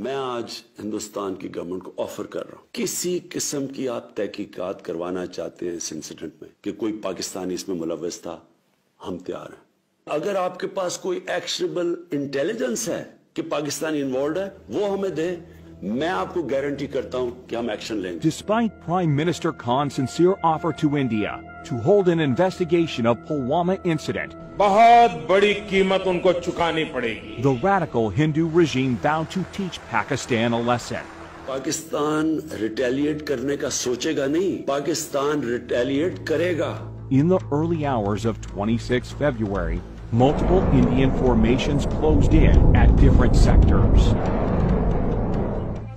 मैं आज हिंदुस्तान की गवर्नमेंट को ऑफर कर रहा हूं, किसी किस्म की आप तहकीकात करवाना चाहते हैं इस इंसिडेंट में कि कोई पाकिस्तानी इसमें मुलव्वस था, हम तैयार हैं। अगर आपके पास कोई एक्शनेबल इंटेलिजेंस है कि पाकिस्तानी इन्वॉल्व है, वो हमें दे, मैं आपको गारंटी करता हूं कि हम एक्शन लेंगे। Despite Prime Minister Khan's sincere offer to India to hold an investigation of Pulwama incident, बहुत बड़ी कीमत उनको चुकानी पड़ेगी। the radical Hindu regime vowed to teach Pakistan a lesson. Pakistan retaliate करने का सोचेगा नहीं, पाकिस्तान रिटेलिएट करेगा। In the early hours of 26 February, multiple Indian formations closed in at different sectors.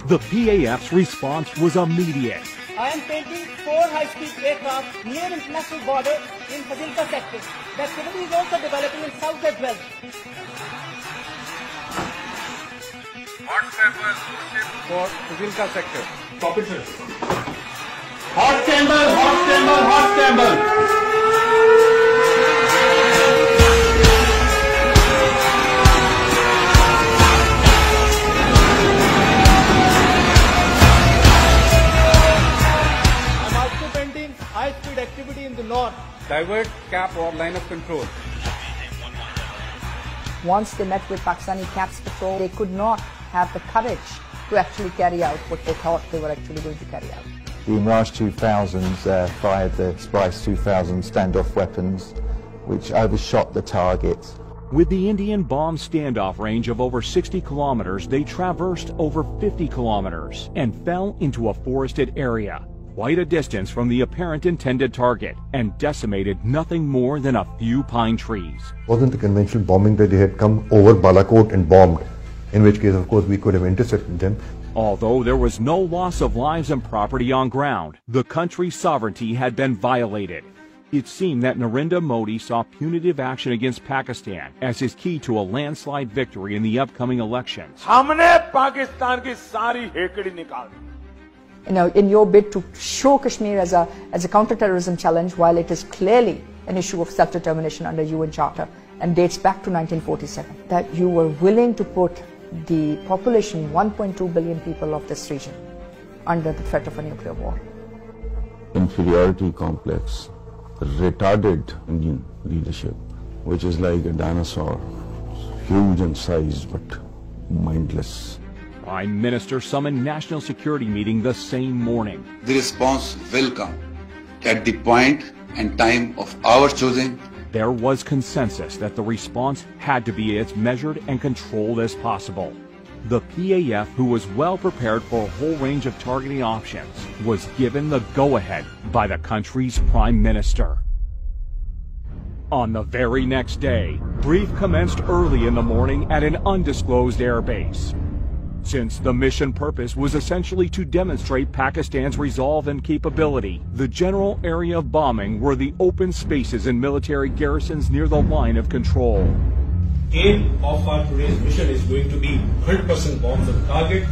The PAF's response was immediate. I am painting 4 high-speed aircraft near international border in Fazilka sector. The activity is also developing in south as well. Hot chamber for Fazilka sector. Copy, sir. Hot chamber, hot chamber, hot chamber. High-speed activity in the north. Divert, cap or line of control. Once they met with Pakistani CAPS patrol, they could not have the courage to actually carry out what they thought they were actually going to carry out. The Mirage 2000s fired the Spice 2000 standoff weapons, which overshot the target. With the Indian bomb standoff range of over 60 kilometers, they traversed over 50 kilometers and fell into a forested area, quite a distance from the apparent intended target, and decimated nothing more than a few pine trees. It wasn't the conventional bombing that they had come over Balakot and bombed, in which case, of course, we could have intercepted them. Although there was no loss of lives and property on ground, the country's sovereignty had been violated. It seemed that Narendra Modi saw punitive action against Pakistan as his key to a landslide victory in the upcoming elections. हमने पाकिस्तान की सारी हेकड़ी निकाल दी। You know, in your bid to show Kashmir as a counter-terrorism challenge, while it is clearly an issue of self-determination under UN Charter and dates back to 1947, that you were willing to put the population, 1.2 billion people of this region, under the threat of a nuclear war. Inferiority complex, retarded Indian leadership, which is like a dinosaur, huge in size but mindless. Prime Minister summoned national security meeting the same morning. The response will come at the point and time of our choosing. There was consensus that the response had to be as measured and controlled as possible. The PAF, who was well prepared for a whole range of targeting options, was given the go-ahead by the country's Prime Minister. On the very next day, brief commenced early in the morning at an undisclosed airbase. Since the mission purpose was essentially to demonstrate Pakistan's resolve and capability, the general area of bombing were the open spaces and military garrisons near the line of control. Aim of our today's mission is going to be 100% bombs on target,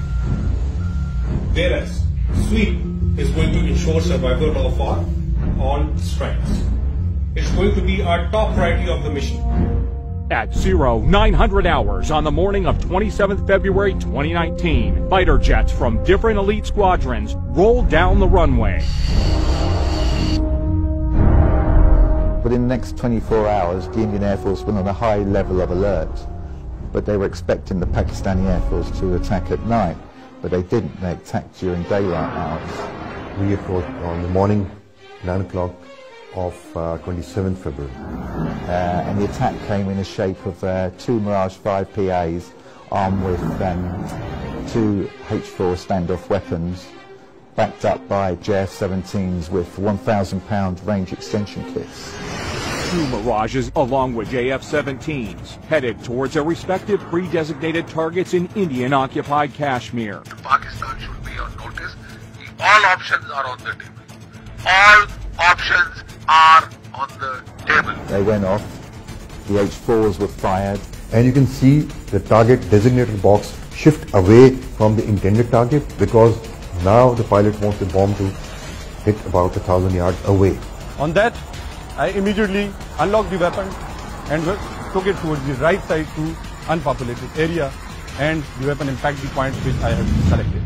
whereas sweep is going to ensure survival of our all strikes. It's going to be our top priority of the mission. At 0900 hours on the morning of 27th February 2019, fighter jets from different elite squadrons rolled down the runway. But in the next 24 hours, the Indian Air Force went on a high level of alert. But they were expecting the Pakistani Air Force to attack at night, but they didn't. They attacked during daylight hours. We approached on the morning, 9 o'clock of 27th February. And the attack came in the shape of 2 Mirage 5 PAs armed with 2 H4 standoff weapons, backed up by JF-17s with 1,000-pound range extension kits. 2 Mirages along with JF-17s headed towards their respective pre-designated targets in Indian-occupied Kashmir. Pakistan should be on notice. All options are on the table. All options are on the table. They went off, the H4s were fired. And you can see the target designated box shift away from the intended target because now the pilot wants the bomb to hit about 1,000 yards away. On that, I immediately unlocked the weapon and took it towards the right side to unpopulated area and the weapon impact the point which I have selected.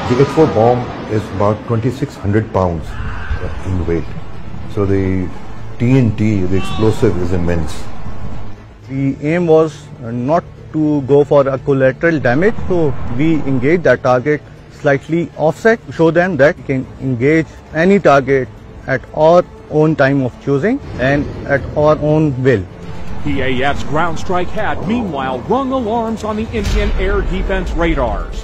The H4 bomb is about 2,600 pounds in weight. So the TNT, the explosive, is immense. The aim was not to go for a collateral damage, so we engaged that target slightly offset to show them that we can engage any target at our own time of choosing and at our own will. PAF's ground strike had, meanwhile, rung alarms on the Indian air defense radars.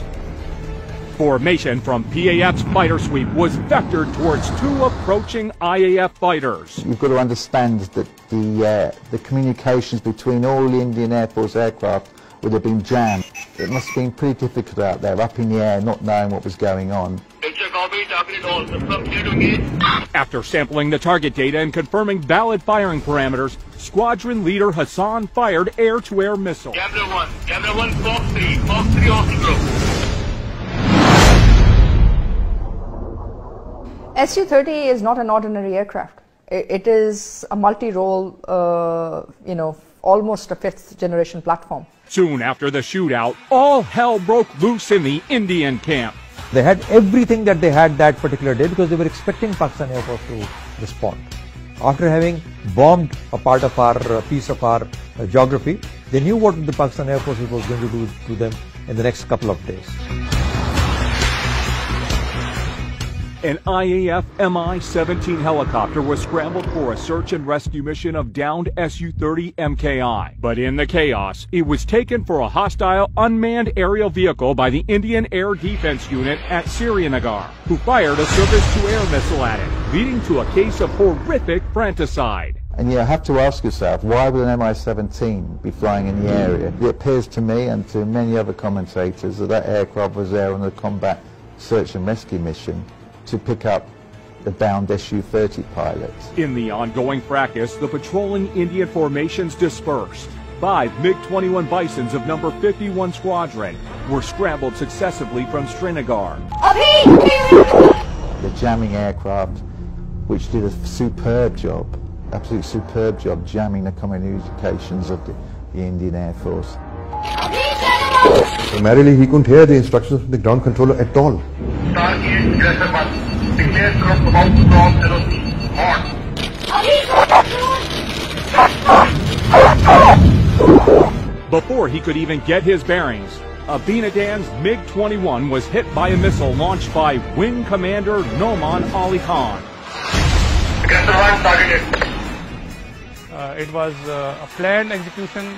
Formation from PAF's fighter sweep was vectored towards two approaching IAF fighters. You've got to understand that the communications between all the Indian Air Force aircraft would have been jammed. It must have been pretty difficult out there, up in the air, not knowing what was going on. After sampling the target data and confirming valid firing parameters, Squadron Leader Hassan fired air-to-air missiles. Camera 1, Fox 3 off the group. Su-30 is not an ordinary aircraft. It is a multi-role, almost a fifth-generation platform. Soon after the shootout, all hell broke loose in the Indian camp. They had everything that they had that particular day because they were expecting Pakistan Air Force to respond. After having bombed a part of our piece of our geography, they knew what the Pakistan Air Force was going to do to them in the next couple of days. An IAF Mi-17 helicopter was scrambled for a search and rescue mission of downed Su-30 MKI. But in the chaos, it was taken for a hostile unmanned aerial vehicle by the Indian Air Defense Unit at Srinagar, who fired a surface-to-air missile at it, leading to a case of horrific fratricide. And you have to ask yourself, why would an Mi-17 be flying in the area? It appears to me and to many other commentators that that aircraft was there on a combat search and rescue mission to pick up the bound Su-30 pilots. In the ongoing fracas, the patrolling Indian formations dispersed. 5 MiG-21 Bisons of number 51 Squadron were scrambled successively from Srinagar. The jamming aircraft, which did a superb job, absolutely superb job jamming the communications of the Indian Air Force. Primarily, he couldn't hear the instructions from the ground controller at all. Target classified. Declare group about to cross velocity. On. Before he could even get his bearings, Abinadan's MiG-21 was hit by a missile launched by Wing Commander Noman Ali Khan. It was a planned execution of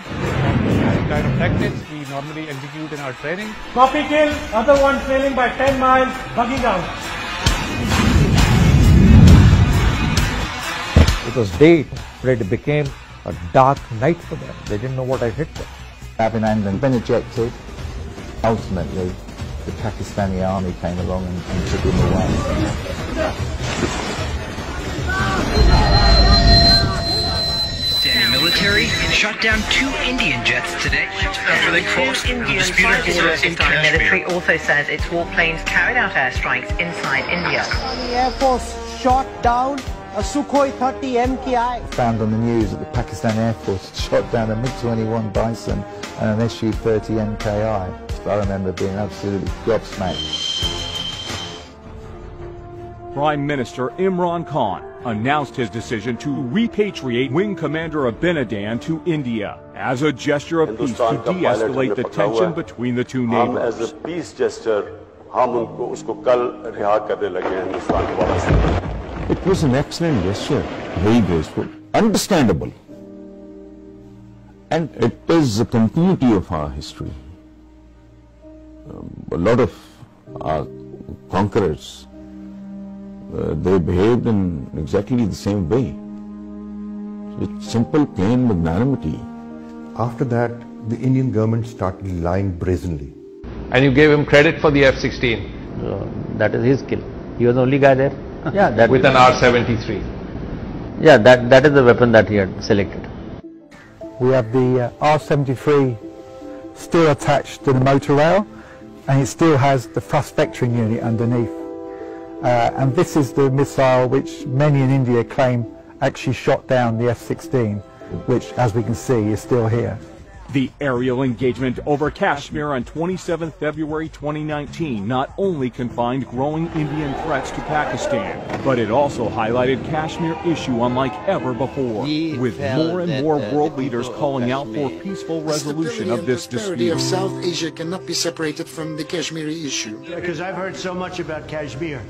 the kind of tactics we normally execute in our training. Copy kill, other one trailing by 10 miles, bugging out. It was day, but it became a dark night for them. They didn't know what had hit them. Abinandan been ejected. Ultimately, the Pakistani army came along and took him away. The military shot down 2 Indian jets today after they crossed the disputed border in Kashmir. The military also says its warplanes carried out airstrikes inside India. The Air Force shot down a Sukhoi 30 MKI. Found on the news that the Pakistan Air Force shot down a MiG-21 Bison and an Su-30 MKI. I remember being absolutely gobsmacked. Prime Minister Imran Khan announced his decision to repatriate Wing Commander Abinadan to India as a gesture of peace to de-escalate the tension between the two neighbors. As a peace gesture, It was an excellent gesture, very graceful, understandable. And it is a continuity of our history. A lot of our conquerors, they behaved in exactly the same way. It's simple, plain magnanimity. After that, the Indian government started lying brazenly. And you gave him credit for the F-16? That is his kill. He was the only guy there. Yeah, that with an R-73. Yeah, that is the weapon that he had selected. We have the R-73 still attached to the motor rail, and it still has the thrust vectoring unit underneath. And this is the missile which many in India claim actually shot down the F-16. which, as we can see, is still here. The aerial engagement over Kashmir on 27 February 2019 not only confined growing Indian threats to Pakistan, but it also highlighted Kashmir issue unlike ever before, with more and more world leaders calling out for peaceful resolution of this dispute. The prosperity of South Asia cannot be separated from the Kashmiri issue. Because I've heard so much about Kashmir.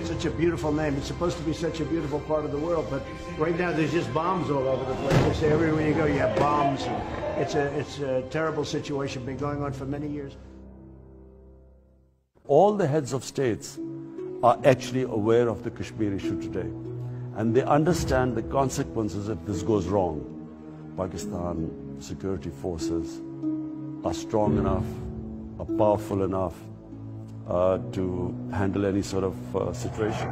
Such a beautiful name. It's supposed to be such a beautiful part of the world, but right now there's just bombs all over the place. They say everywhere you go you have bombs. It's a terrible situation, been going on for many years. All the heads of states are actually aware of the Kashmir issue today, and they understand the consequences if this goes wrong. Pakistan security forces are strong enough, are powerful enough to handle any sort of situation.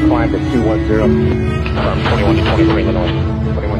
Climb at 210, 21 to 23 in the north, 21